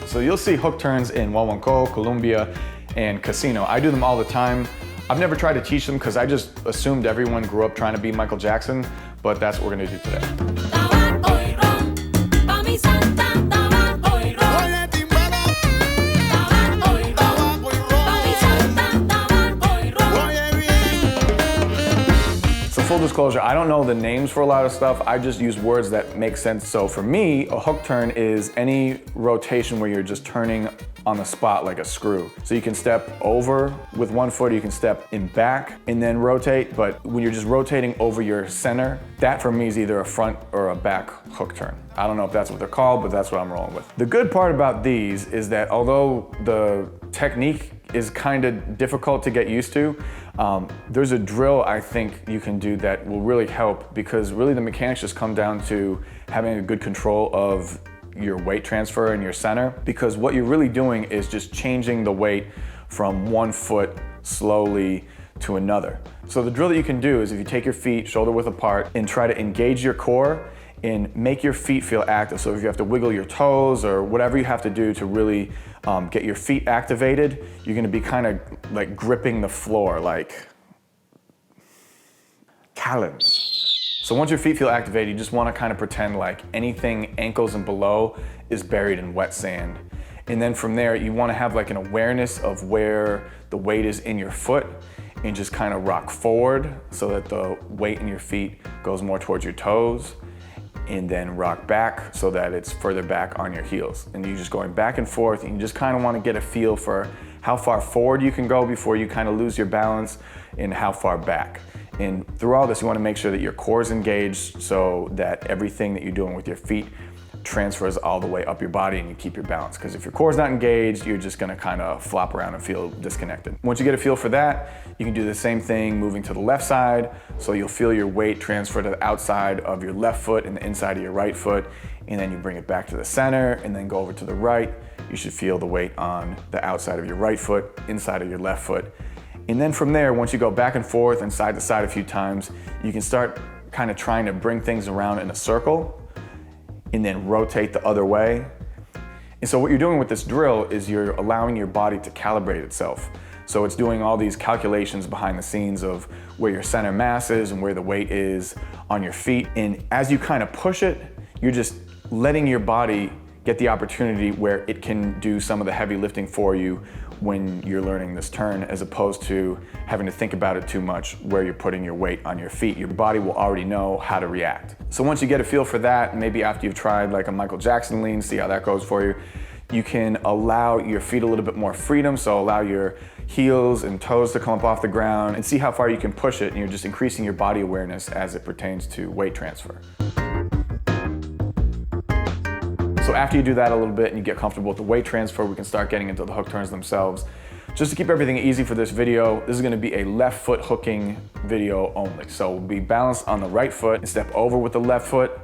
So you'll see hook turns in Guaguancó, Colombia, and Casino. I do them all the time. I've never tried to teach them because I just assumed everyone grew up trying to be Michael Jackson, but that's what we're gonna do today. Full disclosure, I don't know the names for a lot of stuff. I just use words that make sense. So for me, a hook turn is any rotation where you're just turning on the spot like a screw. So you can step over with one foot, or you can step in back and then rotate. But when you're just rotating over your center, that for me is either a front or a back hook turn. I don't know if that's what they're called, but that's what I'm rolling with. The good part about these is that although the technique is kind of difficult to get used to, there's a drill I think you can do that will really help, because really the mechanics just come down to having a good control of your weight transfer in your center, because what you're really doing is just changing the weight from one foot slowly to another. So the drill that you can do is if you take your feet shoulder width apart and try to engage your core and make your feet feel active. So if you have to wiggle your toes or whatever you have to do to really get your feet activated, you're gonna be kind of like gripping the floor like talons. So once your feet feel activated, you just wanna kind of pretend like anything ankles and below is buried in wet sand. And then from there, you wanna have like an awareness of where the weight is in your foot and just kind of rock forward so that the weight in your feet goes more towards your toes, and then rock back so that it's further back on your heels. And you're just going back and forth, and you just kind of want to get a feel for how far forward you can go before you kind of lose your balance, and how far back. And through all this, you want to make sure that your core is engaged so that everything that you're doing with your feet transfers all the way up your body and you keep your balance. Because if your core is not engaged, you're just gonna kind of flop around and feel disconnected. Once you get a feel for that, you can do the same thing moving to the left side. So you'll feel your weight transfer to the outside of your left foot and the inside of your right foot. And then you bring it back to the center and then go over to the right. You should feel the weight on the outside of your right foot, inside of your left foot. And then from there, once you go back and forth and side to side a few times, you can start kind of trying to bring things around in a circle and then rotate the other way. And so what you're doing with this drill is you're allowing your body to calibrate itself. So it's doing all these calculations behind the scenes of where your center mass is and where the weight is on your feet. And as you kind of push it, you're just letting your body get the opportunity where it can do some of the heavy lifting for you when you're learning this turn, as opposed to having to think about it too much where you're putting your weight on your feet. Your body will already know how to react. So once you get a feel for that, maybe after you've tried like a Michael Jackson lean, see how that goes for you, you can allow your feet a little bit more freedom. So allow your heels and toes to come up off the ground and see how far you can push it, and you're just increasing your body awareness as it pertains to weight transfer. So after you do that a little bit and you get comfortable with the weight transfer, we can start getting into the hook turns themselves. Just to keep everything easy for this video, this is gonna be a left foot hooking video only. So we'll be balanced on the right foot and step over with the left foot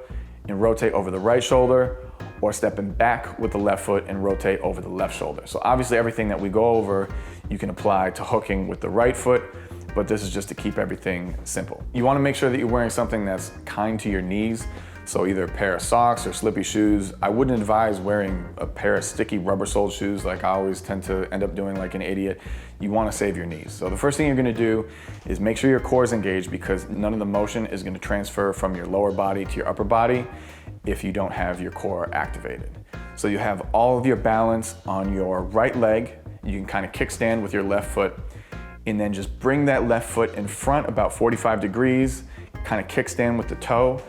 and rotate over the right shoulder, or stepping back with the left foot and rotate over the left shoulder. So obviously everything that we go over, you can apply to hooking with the right foot, but this is just to keep everything simple. You wanna make sure that you're wearing something that's kind to your knees. So either a pair of socks or slippy shoes. I wouldn't advise wearing a pair of sticky rubber-soled shoes like I always tend to end up doing like an idiot. You wanna save your knees. So the first thing you're gonna do is make sure your core is engaged, because none of the motion is gonna transfer from your lower body to your upper body if you don't have your core activated. So you have all of your balance on your right leg. You can kind of kickstand with your left foot, and then just bring that left foot in front about 45 degrees, kind of kickstand with the toe.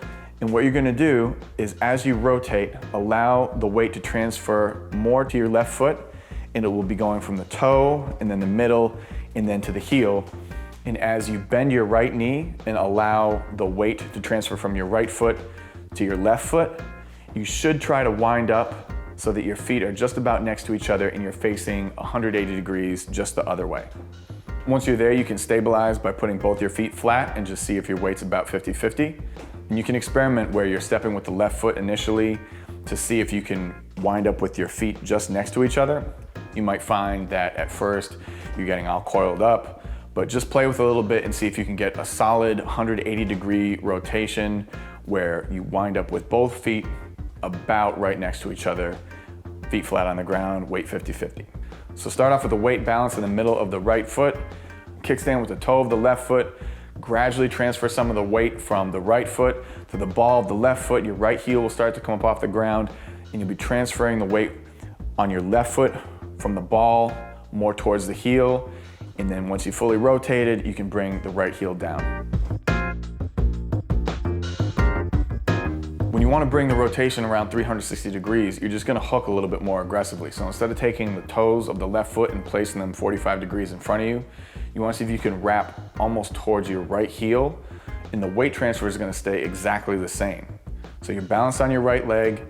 And what you're gonna do is, as you rotate, allow the weight to transfer more to your left foot, and it will be going from the toe and then the middle and then to the heel. And as you bend your right knee and allow the weight to transfer from your right foot to your left foot, you should try to wind up so that your feet are just about next to each other and you're facing 180 degrees just the other way. Once you're there, you can stabilize by putting both your feet flat and just see if your weight's about 50-50. And you can experiment where you're stepping with the left foot initially to see if you can wind up with your feet just next to each other. You might find that at first you're getting all coiled up, but just play with it a little bit and see if you can get a solid 180-degree rotation where you wind up with both feet about right next to each other feet flat on the ground, weight 50-50. So start off with the weight balance in the middle of the right foot, kickstand with the toe of the left foot, gradually transfer some of the weight from the right foot to the ball of the left foot. Your right heel will start to come up off the ground, and you'll be transferring the weight on your left foot from the ball more towards the heel. And then once you fully rotated, you can bring the right heel down. When you want to bring the rotation around 360 degrees, you're just going to hook a little bit more aggressively. So instead of taking the toes of the left foot and placing them 45 degrees in front of you, you want to see if you can wrap almost towards your right heel, and the weight transfer is going to stay exactly the same. So you're balanced on your right leg,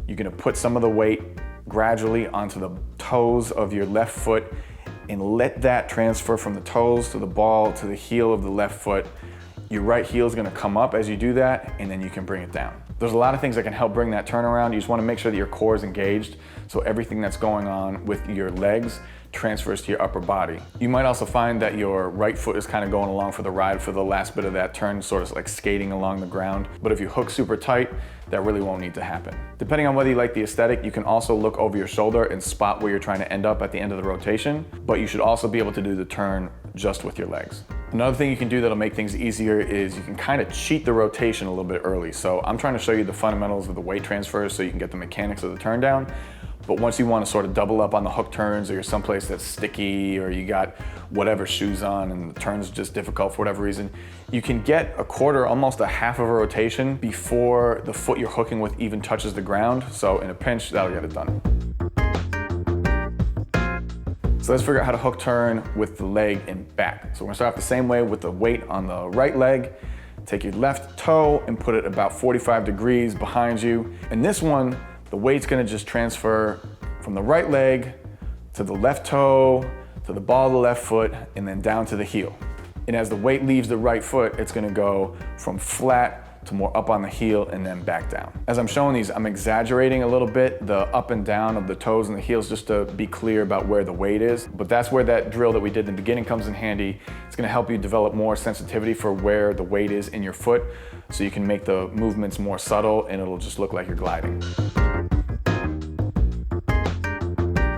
you're going to put some of the weight gradually onto the toes of your left foot and let that transfer from the toes to the ball to the heel of the left foot. Your right heel is going to come up as you do that, and then you can bring it down. There's a lot of things that can help bring that turnaround. You just want to make sure that your core is engaged, so everything that's going on with your legs transfers to your upper body. You might also find that your right foot is kind of going along for the ride for the last bit of that turn, sort of like skating along the ground. But if you hook super tight, that really won't need to happen. Depending on whether you like the aesthetic, you can also look over your shoulder and spot where you're trying to end up at the end of the rotation, but you should also be able to do the turn just with your legs. Another thing you can do that'll make things easier is you can kind of cheat the rotation a little bit early. So I'm trying to show you the fundamentals of the weight transfers so you can get the mechanics of the turn down. But once you want to sort of double up on the hook turns, or you're someplace that's sticky, or you got whatever shoes on and the turn's just difficult for whatever reason, you can get a quarter, almost a half of a rotation before the foot you're hooking with even touches the ground. So in a pinch, that'll get it done. So let's figure out how to hook turn with the leg and back. So we're gonna start off the same way with the weight on the right leg. Take your left toe and put it about 45 degrees behind you. And this one, the weight's gonna just transfer from the right leg to the left toe, to the ball of the left foot, and then down to the heel. And as the weight leaves the right foot, it's gonna go from flat to more up on the heel and then back down. As I'm showing these, I'm exaggerating a little bit the up and down of the toes and the heels just to be clear about where the weight is. But that's where that drill that we did in the beginning comes in handy. It's gonna help you develop more sensitivity for where the weight is in your foot, so you can make the movements more subtle and it'll just look like you're gliding.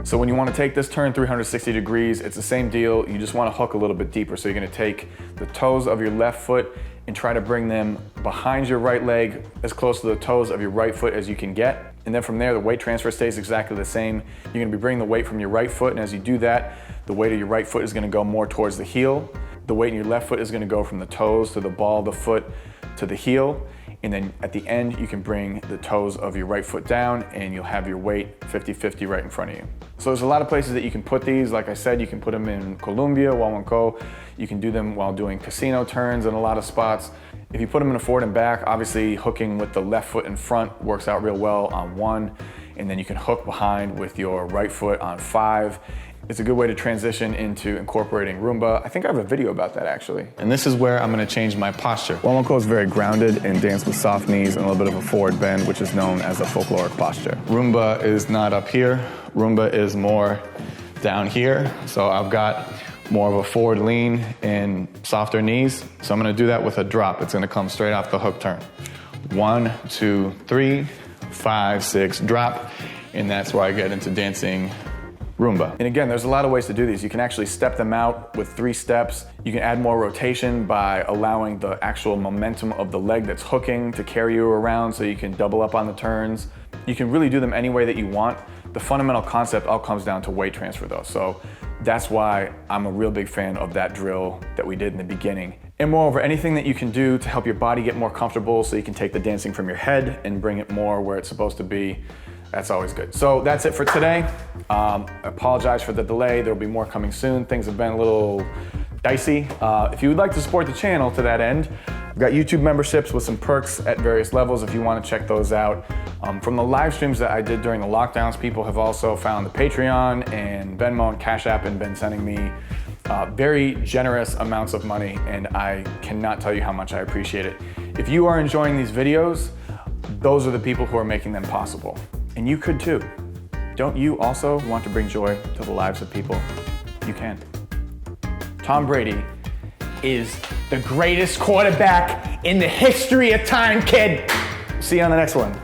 So when you want to take this turn 360 degrees, it's the same deal. You just want to hook a little bit deeper. So you're going to take the toes of your left foot and try to bring them behind your right leg, as close to the toes of your right foot as you can get. And then from there, the weight transfer stays exactly the same. You're going to be bringing the weight from your right foot, and as you do that, the weight of your right foot is going to go more towards the heel. The weight in your left foot is going to go from the toes to the ball of the foot to the heel. And then at the end, you can bring the toes of your right foot down and you'll have your weight 50-50 right in front of you. So there's a lot of places that you can put these. Like I said, you can put them in Colombia, Huahuancó. You can do them while doing casino turns in a lot of spots. If you put them in a forward and back, obviously hooking with the left foot in front works out real well on 1. And then you can hook behind with your right foot on 5. It's a good way to transition into incorporating Rumba. I think I have a video about that actually. And this is where I'm gonna change my posture. Huahuancó is very grounded and dance with soft knees and a little bit of a forward bend, which is known as a folkloric posture. Rumba is not up here. Rumba is more down here. So I've got more of a forward lean and softer knees. So I'm gonna do that with a drop. It's gonna come straight off the hook turn. 1, 2, 3, 5, 6, drop. And that's where I get into dancing Rumba. And again, there's a lot of ways to do these. You can actually step them out with 3 steps. You can add more rotation by allowing the actual momentum of the leg that's hooking to carry you around so you can double up on the turns. You can really do them any way that you want. The fundamental concept all comes down to weight transfer though. So that's why I'm a real big fan of that drill that we did in the beginning. And moreover, anything that you can do to help your body get more comfortable so you can take the dancing from your head and bring it more where it's supposed to be, that's always good. So that's it for today. I apologize for the delay. There'll be more coming soon. Things have been a little dicey. If you would like to support the channel to that end, I've got YouTube memberships with some perks at various levels if you want to check those out. From the live streams that I did during the lockdowns, people have also found the Patreon and Venmo and Cash App and been sending me very generous amounts of money, and I cannot tell you how much I appreciate it. If you are enjoying these videos, those are the people who are making them possible. And you could too. Don't you also want to bring joy to the lives of people? You can. Tom Brady is the greatest quarterback in the history of time, kid. See you on the next one.